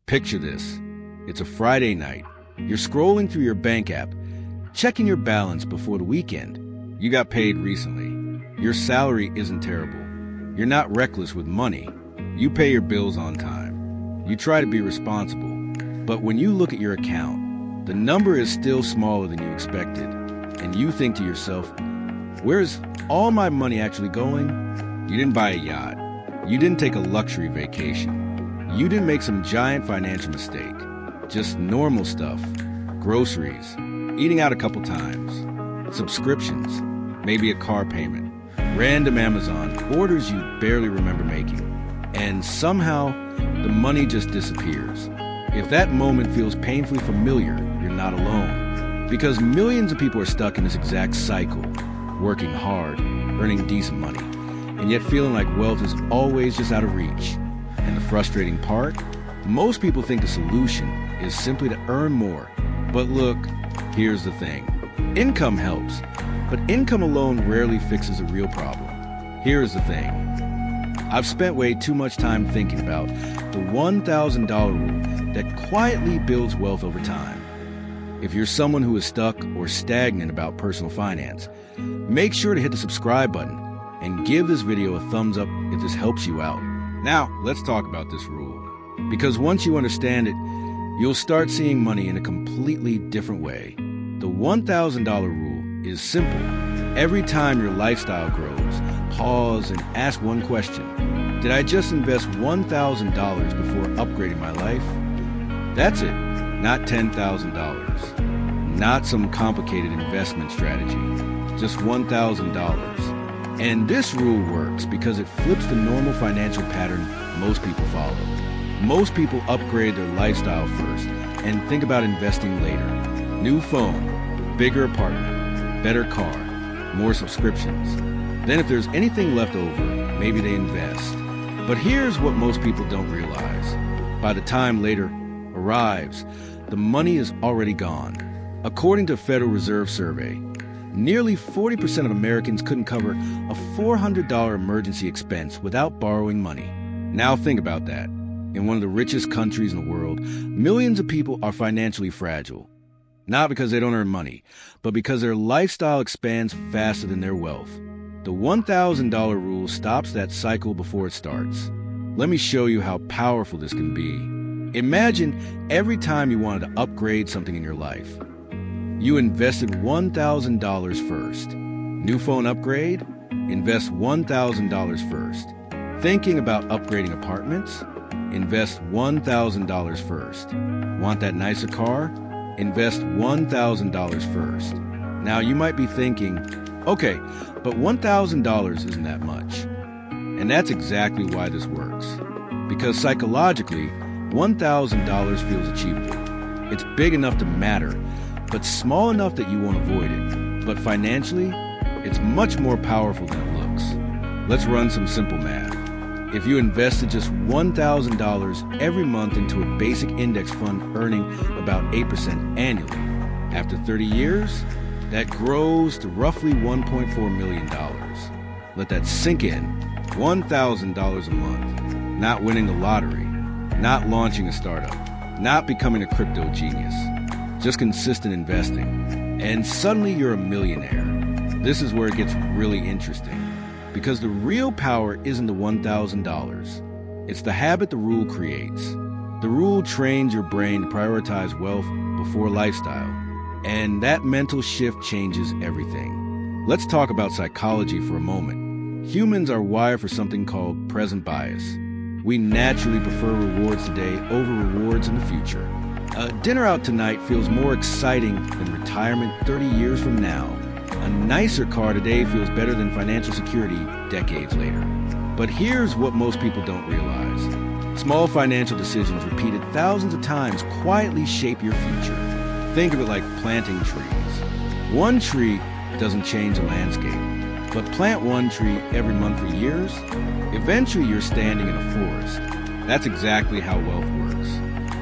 Picture this. It's a Friday night. You're scrolling through your bank app, checking your balance before the weekend. You got paid recently. Your salary isn't terrible. You're not reckless with money. You pay your bills on time. You try to be responsible. But when you look at your account, the number is still smaller than you expected. And you think to yourself, where's all my money actually going? You didn't buy a yacht. You didn't take a luxury vacation. You didn't make some giant financial mistake. Just normal stuff. Groceries. Eating out a couple times. Subscriptions. Maybe a car payment. Random Amazon orders you barely remember making. And somehow, the money just disappears. If that moment feels painfully familiar, you're not alone. Because millions of people are stuck in this exact cycle. Working hard, earning decent money, and yet feeling like wealth is always just out of reach. And the frustrating part? Most people think the solution is simply to earn more. But look, here's the thing. Income helps, but income alone rarely fixes a real problem. Here's the thing. I've spent way too much time thinking about the $1,000 rule that quietly builds wealth over time. If you're someone who is stuck or stagnant about personal finance, make sure to hit the subscribe button and give this video a thumbs up if this helps you out. Now, let's talk about this rule. Because once you understand it, you'll start seeing money in a completely different way. The $1,000 rule is simple. Every time your lifestyle grows, pause and ask one question. Did I just invest $1,000 before upgrading my life? That's it, not $10,000. Not some complicated investment strategy, just $1,000. And this rule works because it flips the normal financial pattern most people follow. Most people upgrade their lifestyle first and think about investing later. New phone, bigger apartment, better car, more subscriptions. Then if there's anything left over, maybe they invest. But here's what most people don't realize. By the time later arrives, the money is already gone. According to a Federal Reserve survey, nearly 40% of Americans couldn't cover a $400 emergency expense without borrowing money. Now think about that. In one of the richest countries in the world, millions of people are financially fragile. Not because they don't earn money, but because their lifestyle expands faster than their wealth. The $1,000 rule stops that cycle before it starts. Let me show you how powerful this can be. Imagine every time you wanted to upgrade something in your life. You invested $1,000 first. New phone upgrade? Invest $1,000 first. Thinking about upgrading apartments? Invest $1,000 first. Want that nicer car? Invest $1,000 first. Now you might be thinking, okay, but $1,000 isn't that much. And that's exactly why this works. Because psychologically, $1,000 feels achievable. It's big enough to matter, but small enough that you won't avoid it. But financially, it's much more powerful than it looks. Let's run some simple math. If you invested just $1,000 every month into a basic index fund earning about 8% annually, after 30 years, that grows to roughly $1.4 million. Let that sink in. $1,000 a month. Not winning the lottery. Not launching a startup. Not becoming a crypto genius. Just consistent investing. And suddenly you're a millionaire. This is where it gets really interesting. Because the real power isn't the $1,000. It's the habit the rule creates. The rule trains your brain to prioritize wealth before lifestyle. And that mental shift changes everything. Let's talk about psychology for a moment. Humans are wired for something called present bias. We naturally prefer rewards today over rewards in the future. Dinner out tonight feels more exciting than retirement 30 years from now. A nicer car today feels better than financial security decades later. But here's what most people don't realize. Small financial decisions repeated thousands of times quietly shape your future. Think of it like planting trees. One tree doesn't change the landscape, but plant one tree every month for years, eventually you're standing in a forest. That's exactly how wealth works.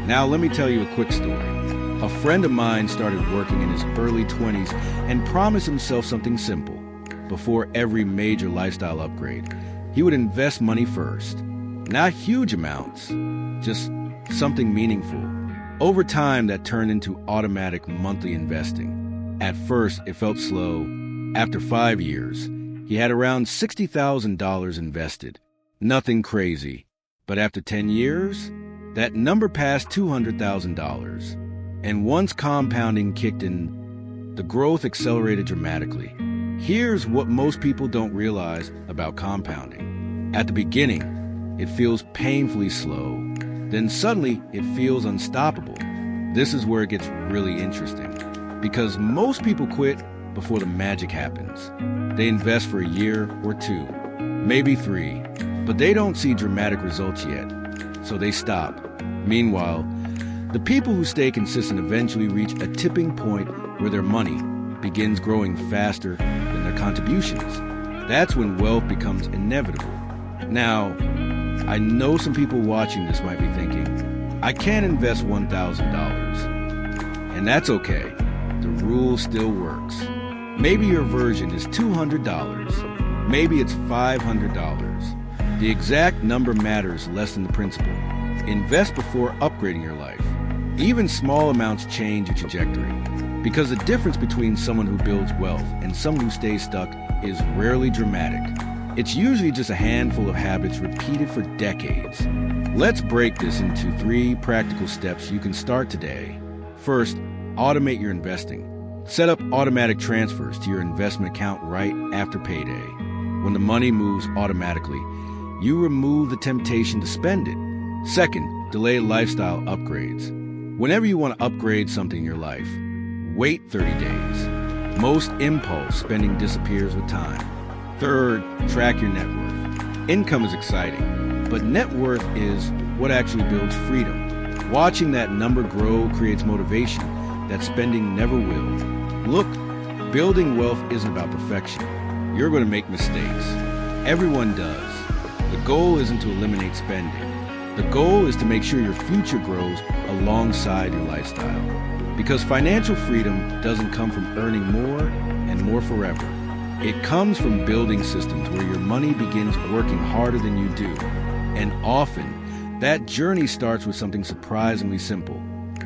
Now let me tell you a quick story. A friend of mine started working in his early 20s and promised himself something simple. Before every major lifestyle upgrade, he would invest money first. Not huge amounts, just something meaningful. Over time, that turned into automatic monthly investing. At first, it felt slow. After 5 years, he had around $60,000 invested. Nothing crazy. But after 10 years, that number passed $200,000. And once compounding kicked in, the growth accelerated dramatically. Here's what most people don't realize about compounding. At the beginning, it feels painfully slow. Then suddenly, it feels unstoppable. This is where it gets really interesting. Because most people quit before the magic happens. They invest for a year or 2, maybe 3, but they don't see dramatic results yet, so they stop. Meanwhile, the people who stay consistent eventually reach a tipping point where their money begins growing faster than their contributions. That's when wealth becomes inevitable. Now, I know some people watching this might be thinking, I can't invest $1,000. And that's okay. The rule still works. Maybe your version is $200. Maybe it's $500. The exact number matters less than the principle. Invest before upgrading your life. Even small amounts change your trajectory. Because the difference between someone who builds wealth and someone who stays stuck is rarely dramatic. It's usually just a handful of habits repeated for decades. Let's break this into 3 practical steps you can start today. First, automate your investing. Set up automatic transfers to your investment account right after payday. When the money moves automatically, you remove the temptation to spend it. Second, delay lifestyle upgrades. Whenever you want to upgrade something in your life, wait 30 days. Most impulse spending disappears with time. Third, track your net worth. Income is exciting, but net worth is what actually builds freedom. Watching that number grow creates motivation that spending never will. Look, building wealth isn't about perfection. You're going to make mistakes. Everyone does. The goal isn't to eliminate spending. The goal is to make sure your future grows alongside your lifestyle. Because financial freedom doesn't come from earning more and more forever. It comes from building systems where your money begins working harder than you do. And often, that journey starts with something surprisingly simple.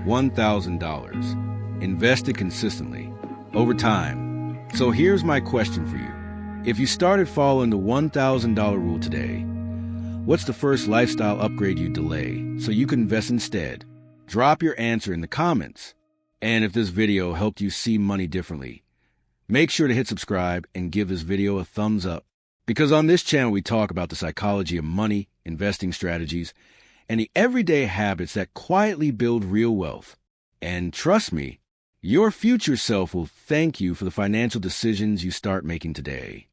$1,000. Invested consistently, over time. So here's my question for you. If you started following the $1,000 rule today, what's the first lifestyle upgrade you delay so you can invest instead? Drop your answer in the comments. And if this video helped you see money differently, make sure to hit subscribe and give this video a thumbs up. Because on this channel, we talk about the psychology of money, investing strategies, and the everyday habits that quietly build real wealth. And trust me, your future self will thank you for the financial decisions you start making today.